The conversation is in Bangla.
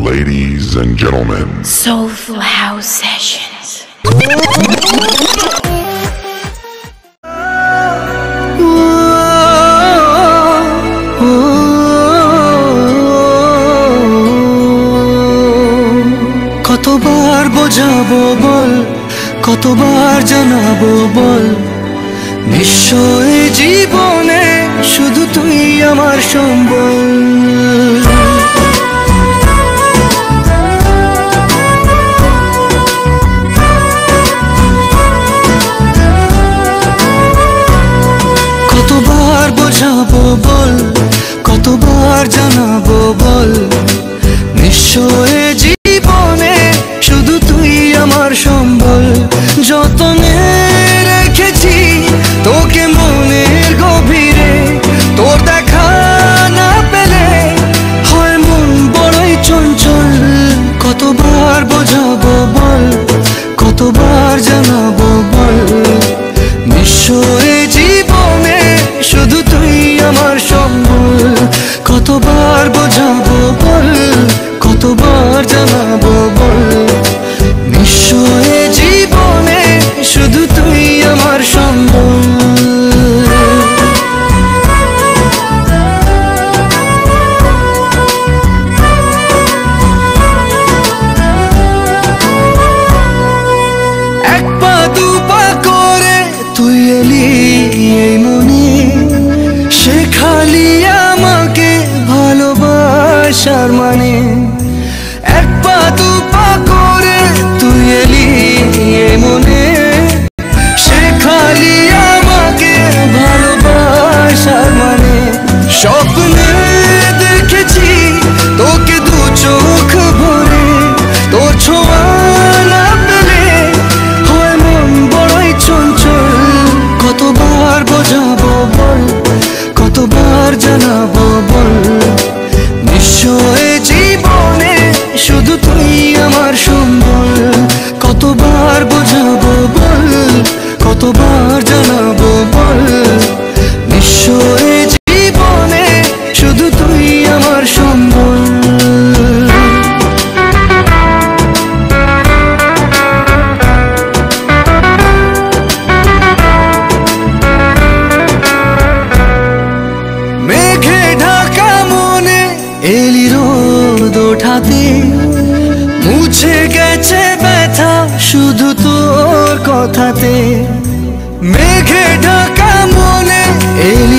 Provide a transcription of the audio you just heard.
Ladies and gentlemen, Soulful House Sessions. কতবার বোঝাবো বল, কতবার জানাবো বল, নিশ্চয় জীবনে শুধু তুই আমার সম্বল। কতবার বোঝাবো বল, কতবার জানাবো বল, নিশ্চয় জীবনে শুধু তুই আমার সম্বল। যতনে রেখেছি তোকে মনের গভীরে, তোর দেখা না পেলে হয় মন বড়ই চঞ্চল। কতবার বোঝাবো বল, কতবার জানাবো বল, নিশ্চয় জীবনে শুধু তুই আমার সম্বল। কতবার বোঝাবো বল, কতবার জানাবো বল, নিশ্চয় জীবনে শুধু তুই আমার সম্বল। এক পা দু পা করে তুই এলি এই মনে, শেখালি আমাকে ভালোবাসার মানে। এক পা দু পা করে তুই এলি এই মনে, শেখালি আমাকে ভালোবাসার মানে। স্বপ্নে দেখেছি তোকে দু চোখ ভরে, তোর ছোঁয়া না পেলে হয় মন বড়ই চঞ্চল। কতবার বোঝাবো বল, কতবার জানাবো বল, নিশ্চয় জীবনে শুধু তুই আমার সম্বল। কতবার বোঝাবো বল, কতবার জানাবো বল, নিশ্চয় জীবনে শুধু তুই আমার সম্বল। মেঘে ঢাকা মনে এলি রোদ ওঠাতে, মুছে গেছে ব্যথা শুধু তোর কথাতে। মেঘে ঢাকা মনে এলি